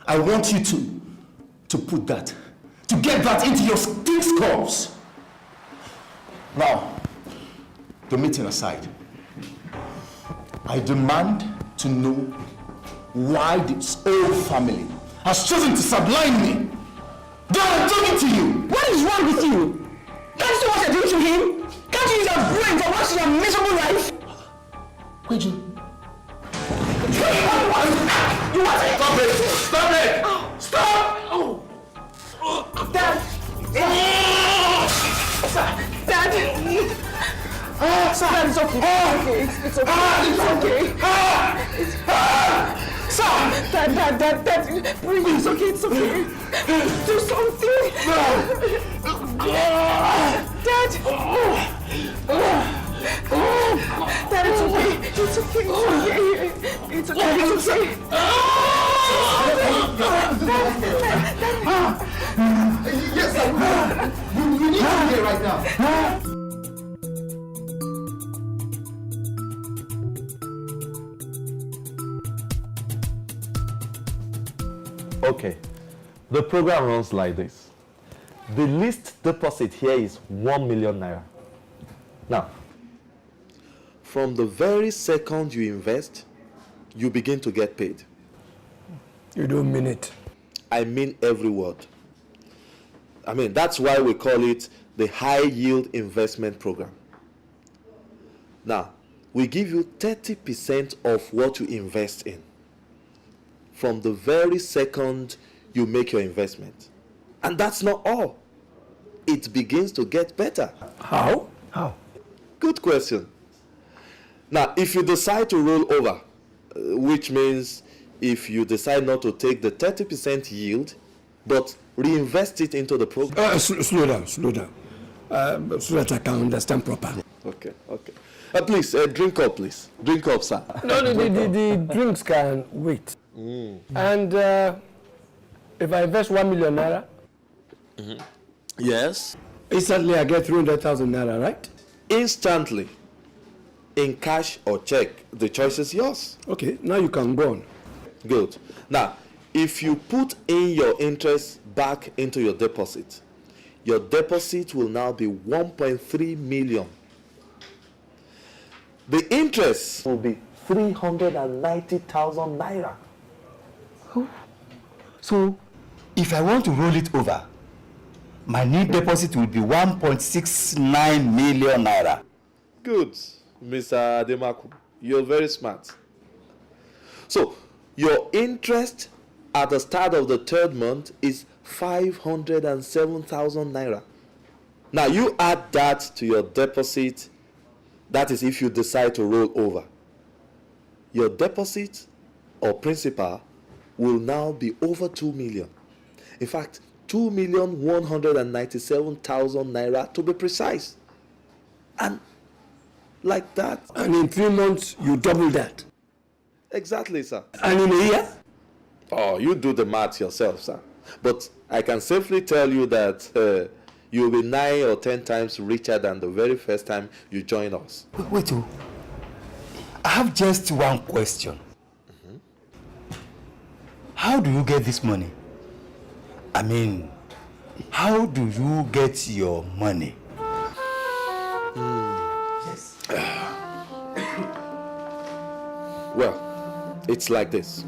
I want you to put that, to get that into your stink skulls. Now, the meeting aside, I demand to know why this old family has chosen to sublime me. Dad, I'm talking to you. What is wrong with you? Can't you see what you're doing to him? Can't you use your brain for watching your miserable life? Wait, you. You want it? Stop it! Stop it! Stop! Dad! Dad! Sir, it's okay. It's okay. It's okay. Sir! Dad, breathe. It's okay. It's okay. Do something. Dad! Dad, it's okay. It's okay. It's okay. It's okay. Yes, sir. You need to be here right now. Okay, the program runs like this. The least deposit here is 1 million naira. Now, from the very second you invest, you begin to get paid. You don't mean it. I mean every word. I mean, that's why we call it the high yield investment program. Now, we give you 30% of what you invest in from the very second you make your investment. And that's not all. It begins to get better. How? How? Good question. Now, if you decide to roll over, which means if you decide not to take the 30% yield, but reinvest it into the program. Slow down. So that I can understand properly. Okay. Please, drink up, please. Drink up, sir. No, the drinks can wait. And if I invest 1 million naira, Yes. instantly I get 300,000 naira, right? Instantly. In cash or check, the choice is yours. Okay, now you can go on. Good. Now, if you put in your interest back into your deposit will now be 1.3 million. The interest will be 390,000 naira. So, if I want to roll it over, my new deposit will be 1.69 million naira. Good, Mr. Ademaku. You're very smart. So, your interest at the start of the third month is 507,000 naira. Now, you add that to your deposit. That is if you decide to roll over. Your deposit or principal will now be over 2 million. In fact, 2,197,000 naira to be precise. And like that. And in 3 months, you double that. Exactly, sir. And in a year? Oh, you do the math yourself, sir. But I can safely tell you that you'll be 9 or 10 times richer than the very first time you join us. Wait, I have just one question. How do you get this money? I mean, how do you get your money? Yes. Well, it's like this.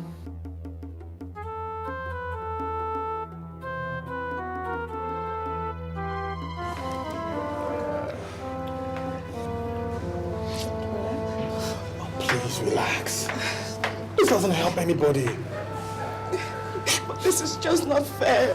Please relax. This doesn't help anybody. But this is just not fair.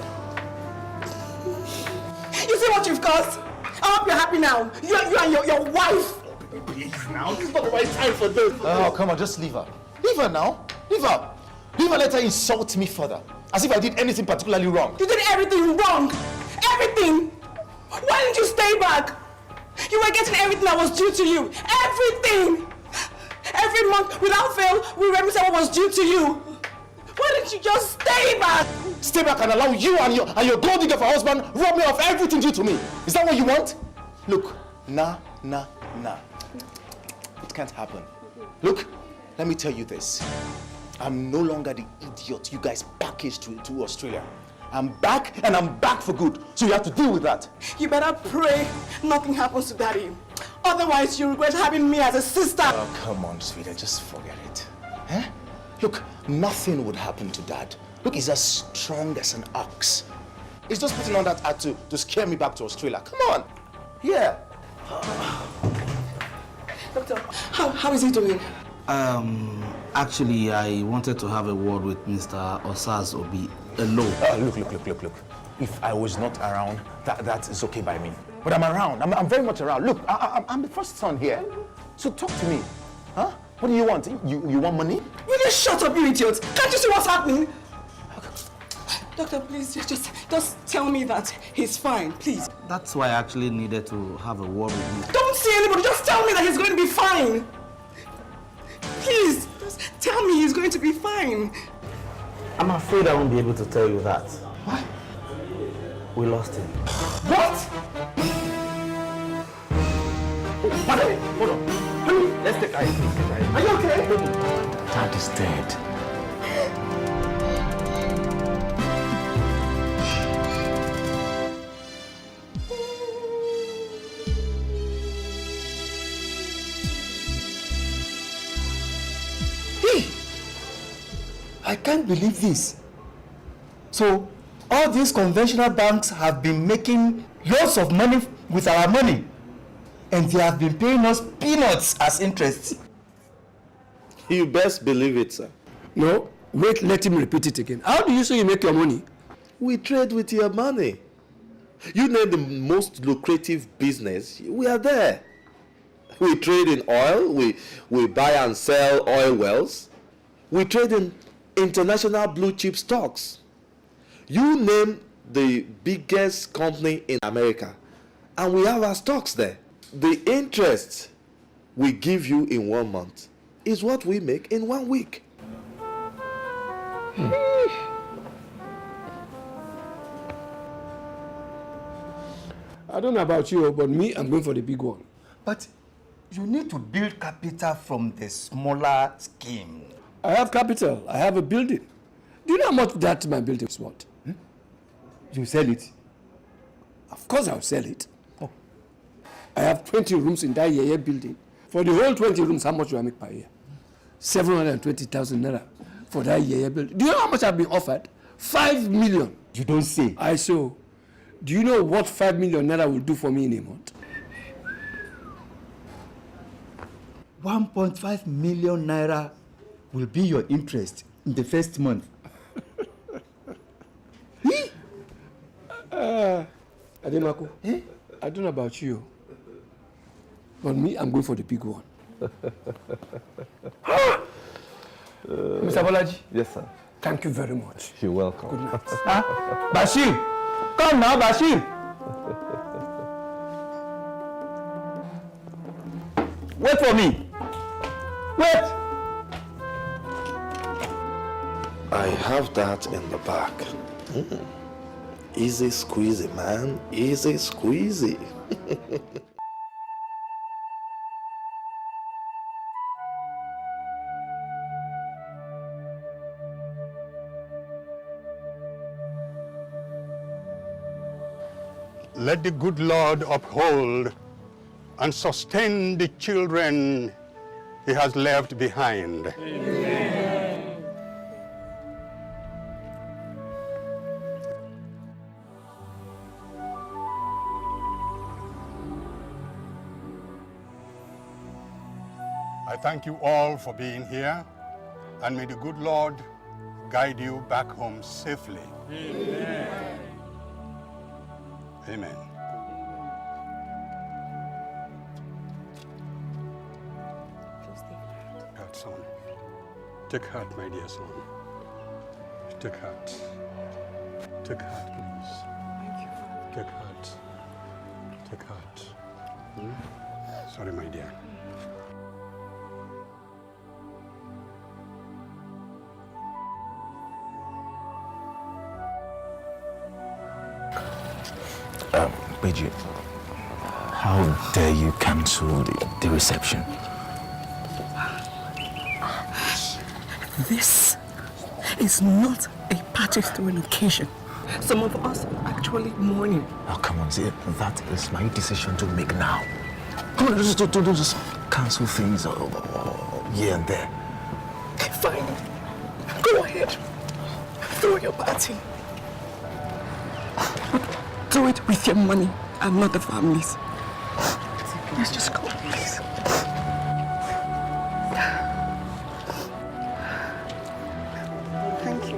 You see what you've caused? I hope you're happy now. You and your wife. Please now, this is not the right time for this. Oh, come on, just leave her. Leave her now. Leave her. Leave her, let her insult me further. As if I did anything particularly wrong. You did everything wrong. Everything. Why didn't you stay back? You were getting everything that was due to you. Everything. Every month, without fail, we represent what was due to you. Why didn't you just stay back? stay back and allow you and your gold digger for husband rob me of everything due to me? Is that what you want? Look, nah. It can't happen. Look, let me tell you this. I'm no longer the idiot you guys packaged to Australia. I'm back, and I'm back for good. So you have to deal with that. You better pray nothing happens to Daddy. Otherwise, you regret having me as a sister. Oh, come on, sweetheart, just forget it. Eh? Look, nothing would happen to Dad. Look, he's as strong as an ox. He's just putting on that act to scare me back to Australia. Come on. Yeah. Doctor, how is he doing? Actually, I wanted to have a word with Mr. Osaz Obi alone. Look. If I was not around, that is okay by me. But I'm around. I'm very much around. Look, I'm the first son here. So talk to me. Huh? What do you want? You want money? Will you shut up, you idiot? Can't you see what's happening? Doctor, please, just tell me that he's fine, please. That's why I actually needed to have a word with you. Don't see anybody, just tell me that he's going to be fine. Please, just tell me he's going to be fine. I'm afraid I won't be able to tell you that. Why? We lost him. What? Oh, madam, hold on. Honey, let's take ice. Are you okay? Dad is dead. I can't believe this. So, all these conventional banks have been making lots of money with our money, and they have been paying us peanuts as interest. You best believe it, sir. No, wait, let him repeat it again. How do you say you make your money? We trade with your money. You name the most lucrative business, we are there. We trade in oil, we buy and sell oil wells. We trade in international blue chip stocks. You name the biggest company in America, and we have our stocks there. The interest we give you in 1 month is what we make in 1 week. I don't know about you, but me, I'm going for the big one. But you need to build capital from the smaller scheme. I have capital. I have a building. Do you know how much that my building is worth? You sell it. Of course I'll sell it. Oh. I have 20 rooms in that building. For the whole 20 rooms, how much do I make per year? 720,000 naira for that building. Do you know how much I've been offered? 5 million. You don't say. I saw. Do you know what 5 million naira will do for me in a month? 1.5 million naira will be your interest in the first month. Adenuga, I don't know about you, but me, I'm going for the big one. Mr. Bolaji? Yes, sir. Thank you very much. You're welcome. Good night. Bashir! Come now, Bashir! Wait for me! Wait! I have that in the back. Easy squeezy, man. Easy squeezy. Let the good Lord uphold and sustain the children he has left behind. Amen. I thank you all for being here, and may the good Lord guide you back home safely. Amen. Amen. Heart, son. Take heart, my dear son. Take heart. Take heart, please. Take heart. Take heart. Sorry, my dear. Beji, how dare you cancel the reception? This is not a party-throwing occasion. Some of us are actually mourning. Oh, come on, see, that is my decision to make now. Come on, don't just cancel things here and there. Fine. Go ahead. Throw your party. Do it with your money and not the families. Let's just go, please. Thank you.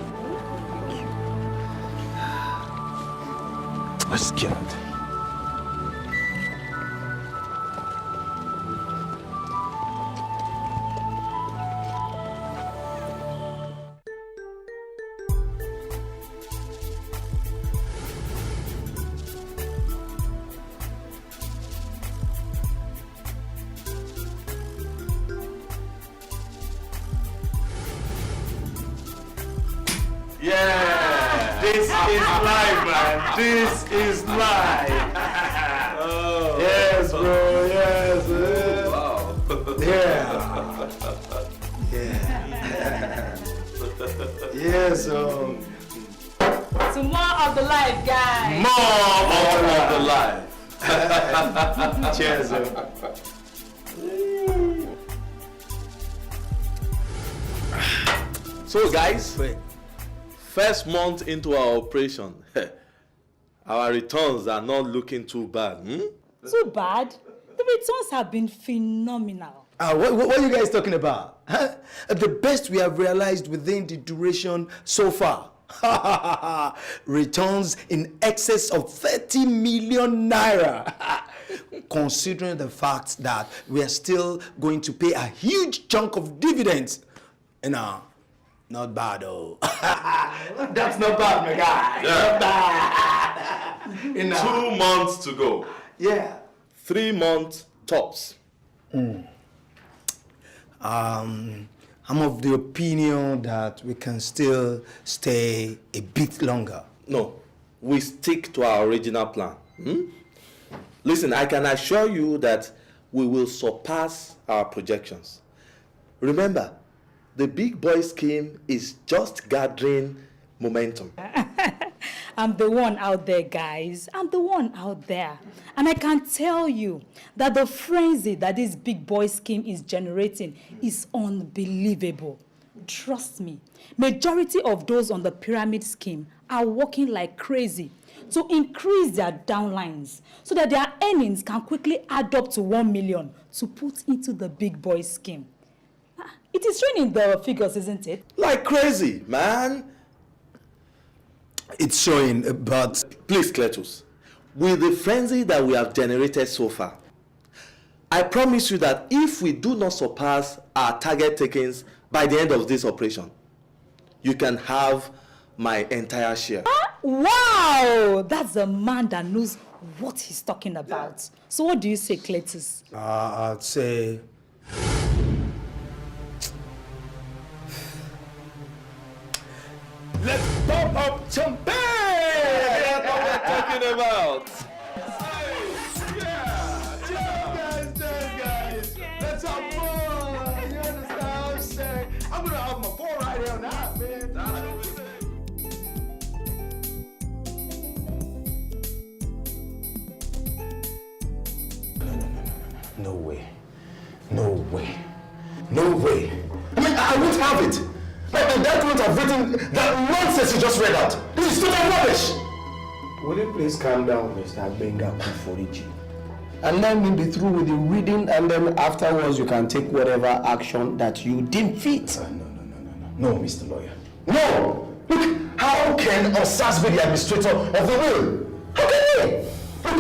Let's get it. Yeah, this is live, man. This is live. Oh, yes, bro. Yes. Wow. Yeah. Yeah. Yes. So more of the life, guys. More of the life. Cheers. So, guys. First month into our operation, our returns are not looking too bad. Too bad? The returns have been phenomenal. What are you guys talking about? Huh? The best we have realized within the duration so far. Returns in excess of 30 million naira. Considering the fact that we are still going to pay a huge chunk of dividends. Not bad, oh. That's not bad, my guy. Yeah. Not bad. 2 months to go. Yeah. 3 months tops. I'm of the opinion that we can still stay a bit longer. No, we stick to our original plan. Listen, I can assure you that we will surpass our projections. Remember, the big boy scheme is just gathering momentum. I'm the one out there, guys. I'm the one out there. And I can tell you that the frenzy that this big boy scheme is generating is unbelievable. Trust me, majority of those on the pyramid scheme are working like crazy to increase their downlines so that their earnings can quickly add up to 1 million to put into the big boy scheme. It is showing in the figures, isn't it? Like crazy, man. It's showing, but... Please, Cletus, with the frenzy that we have generated so far, I promise you that if we do not surpass our target takings by the end of this operation, you can have my entire share. Wow! That's a man that knows what he's talking about. So what do you say, Cletus? I'd say... Let's pump up champagne! That's what we're talking about. Cheers, guys. Let's have fun. You understand what I'm saying? I'm gonna have my phone right here now, man. No way. No way. No way. I mean, I won't have it. My dad won't have written that nonsense you just read out. This is total rubbish. Will you please calm down, Mr. Benga Kuforiji? And let me be through with the reading, and then afterwards you can take whatever action that you deem fit. No, Mr. Lawyer. No! Look, how can Osas be the administrator of the will? How can he?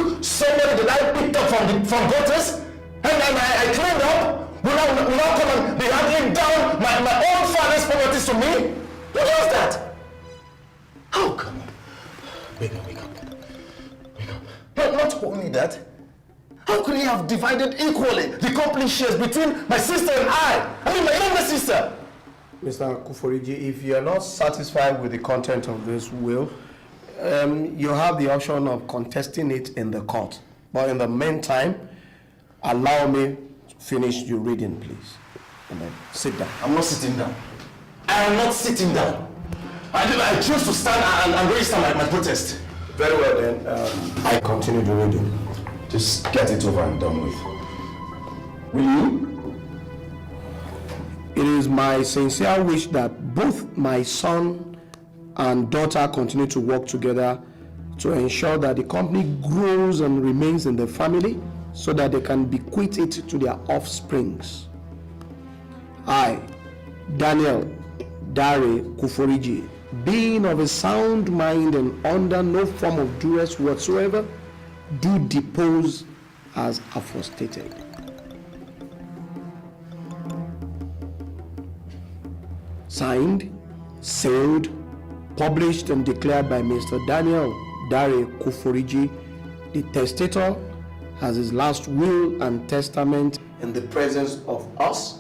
Look, somebody that I picked up from voters, and I cleaned up, will now come and be handing down my own father's properties to me? Who does that? How come? Wake up. Not only that, how could he have divided equally the company shares between my sister and I mean, my younger sister? Mr. Kuforiji, if you are not satisfied with the content of this will, You have the option of contesting it in the court. But in the meantime, allow me to finish your reading, please. And then sit down. I'm not sitting down. I am not sitting down. I choose to stand and register my protest. Very well then. I continue the reading. Just get it over and done with. Will you? It is my sincere wish that both my son and daughter continue to work together to ensure that the company grows and remains in the family so that they can bequeath it to their offsprings. I, Daniel Dare Kuforiji, being of a sound mind and under no form of duress whatsoever, do depose as aforestated. Signed, sealed, published and declared by Mr. Daniel Dare Kuforiji, the testator, has his last will and testament in the presence of us,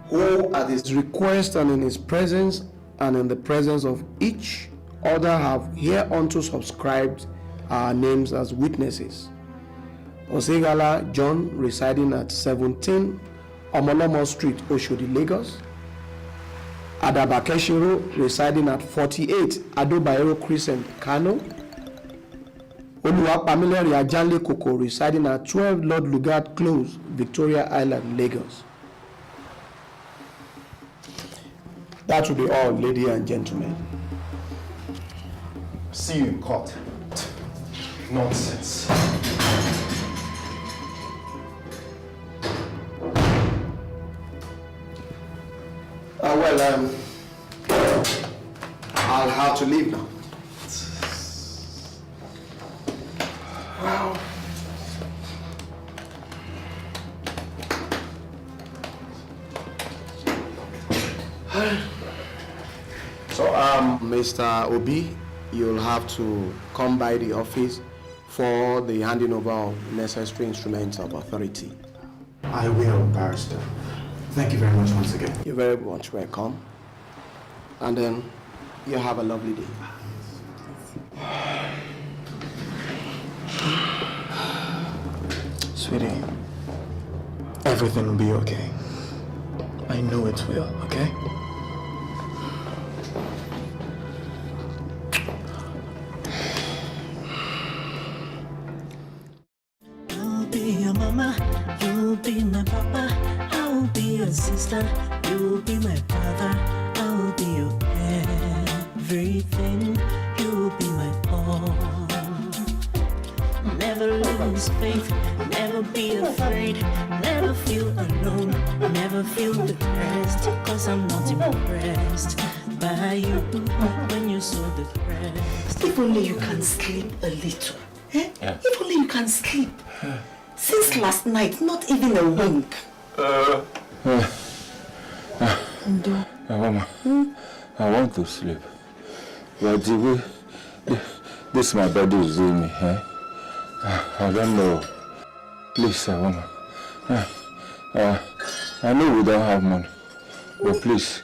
who at his request and in his presence and in the presence of each other have hereunto subscribed our names as witnesses. Osegala John, residing at 17 Omolomo Street, Oshodi, Lagos. Adabakeshiro, residing at 48 Adobayero Crescent, Kano. Oluwapamileri Ajanle Koko, residing at 12 Lord Lugard Close, Victoria Island, Lagos. That will be all, ladies and gentlemen. See you in court. Nonsense. I'll have to leave now. Wow. So, Mr. Obi, you'll have to come by the office for the handing over of necessary instruments of authority. I will, Barrister. Thank you very much once again. You're very much welcome. And then you have a lovely day. Sweetie, everything will be okay. I know it will, okay? I'll be your mama, you'll be my papa. I'll be your sister, you'll be my brother. I'll be your everything, you'll be my all. Never lose faith, never be afraid, never feel alone, never feel depressed, cause I'm not impressed by you when you're so depressed. If only you can sleep a little. Eh? Yeah. If only you can sleep. Since last night, not even a wink. Mama, I want to sleep. But the way this my body is doing me, I don't know. Please, Mama. I know we don't have money, but please,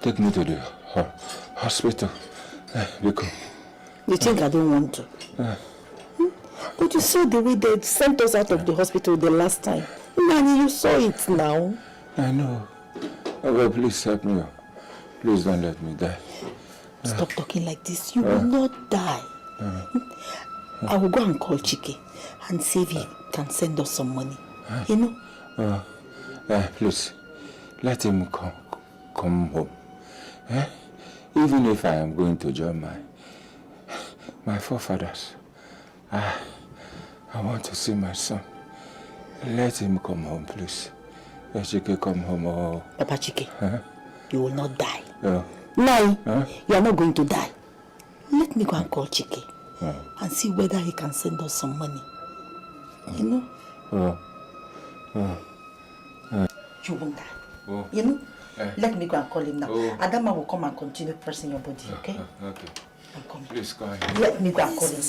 take me to the hospital. Because You think I don't want to? But you saw the way they sent us out of the hospital the last time. Nanny, you saw it now. I know. But please help me. Please don't let me die. Stop talking like this. You will not die. I will go and call Chike and see if he can send us some money. You know? Please, let him come home. Even if I am going to join my forefathers, I want to see my son. Let him come home, please. Let Chike come home. Oh. Papa Chike, you will not die. Yeah. No, you are not going to die. Let me go and call Chike and see whether he can send us some money. You know? You won't die. You know? Let me go and call him now. Adama will come and continue pressing your body, okay? Okay. I'm coming. Please go ahead. Let me go and call him.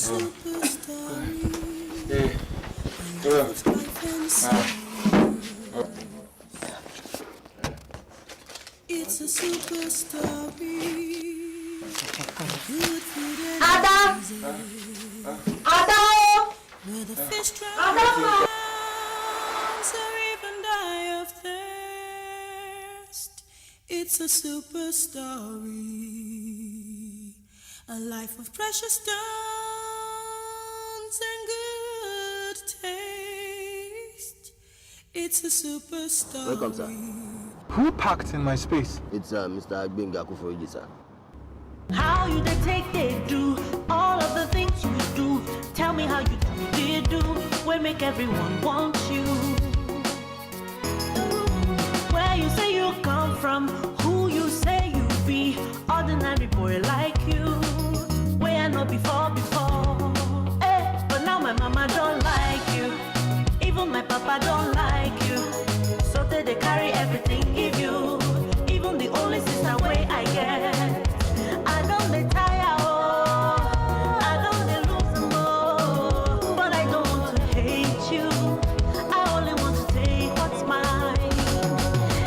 It's a super story. Ada! Adao! Where the fish drown or even die of thirst. It's a super story, a life of precious stones and good taste. It's a super story. Welcome, sir. Who parked in my space? It's Mr. Agbenga Kuforiji, sir. How you they do all of the things you do. Tell me how you do we make everyone want you. Where you say you come from, who you say you be. Ordinary boy like you, where I know before. Hey, but now my mama don't like you, even my papa don't like you. So they carry everything give you, even the only sister way I get. I don't they tire, oh, I don't they lose more, but I don't want to hate you. I only want to take what's mine.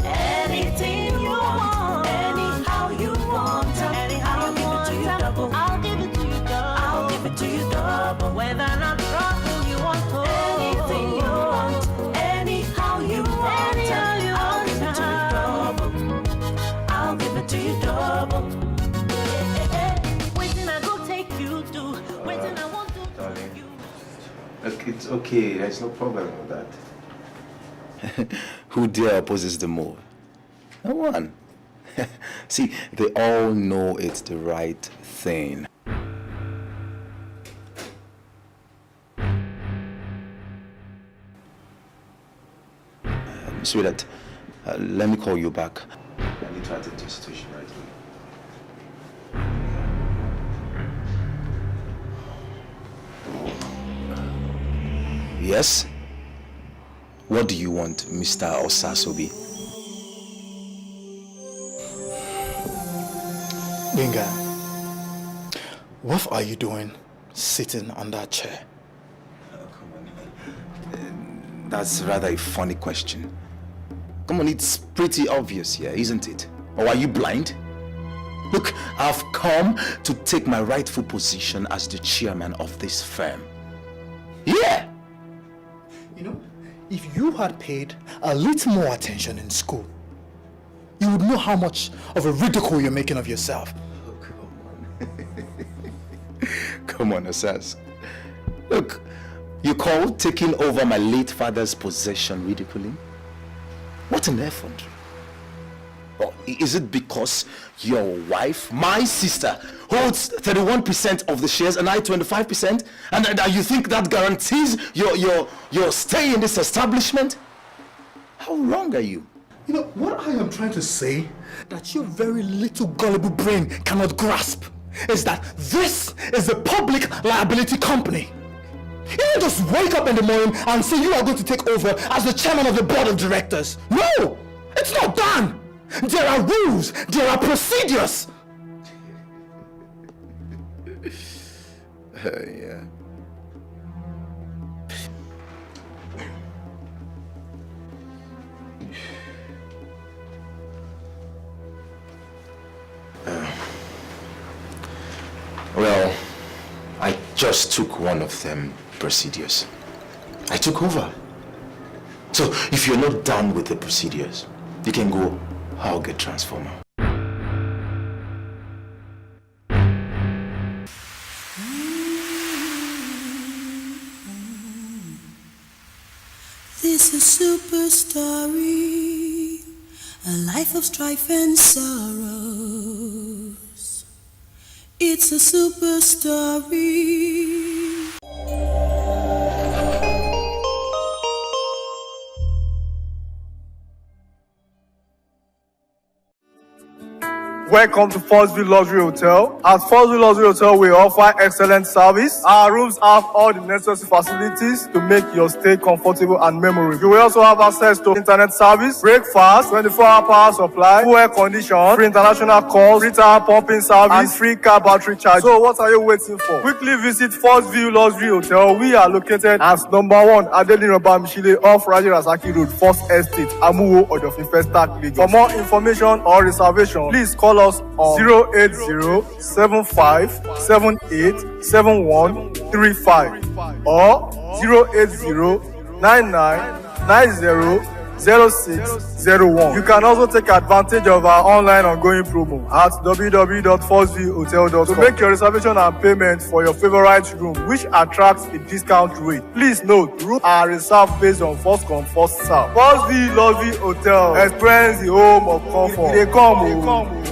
Anything you want, anyhow you want, anyhow I'll give it to you double. I'll give it to you double. I'll give it to you double. Whether or not trouble you want, oh, anything you want, anyhow you want, I'll give it to you double. I'll give it to you double. Look, it's okay. There's no problem with that. Who dare opposes the move? No one. See, they all know it's the right thing. Sweetheart, let me call you back. Let me try to take the situation right away. Yes? What do you want, Mr. Osasobi? Binga, what are you doing sitting on that chair? That's rather a funny question. Come on, it's pretty obvious here, isn't it? Or are you blind? Look, I've come to take my rightful position as the chairman of this firm. Yeah! You know, if you had paid a little more attention in school, you would know how much of a ridicule you're making of yourself. Oh, come on. Come on, Asas. Look, you call taking over my late father's possession ridiculing? What an effort. Or is it because your wife, my sister, holds 31% of the shares and I 25%? And you think that guarantees your stay in this establishment? How wrong are you? You know, what I am trying to say, that your very little gullible brain cannot grasp, is that this is a public liability company. You don't just wake up in the morning and say you are going to take over as the chairman of the board of directors. No! It's not done! There are rules, there are procedures. Yeah. Well, I just took one of them procedures. I took over. So if you're not done with the procedures, you can go. I'll get transformer. This is Superstory, a life of strife and sorrows. It's a super story. Welcome to Forstview Luxury Hotel. At Forstview Luxury Hotel, we offer excellent service. Our rooms have all the necessary facilities to make your stay comfortable and memorable. You will also have access to internet service, breakfast, 24-hour power supply, full air condition, free international calls, free tire pumping service, and free car battery charge. So what are you waiting for? Quickly visit Forstview Luxury Hotel. We are located at #1 Adenuga Mishile off Raji Rasaki Road, First Estate, Amuwo, Odofin, Festac, Lagos. For more information or reservation, please call us us on 08075787135 or 08099900601. You can also take advantage of our online ongoing promo at www.4zhotel.com to make your reservation and payment for your favorite room, which attracts a discount rate. Please note, rooms are reserved based on first come, first serve. 4Z Hotel. Experience the home of comfort. They come.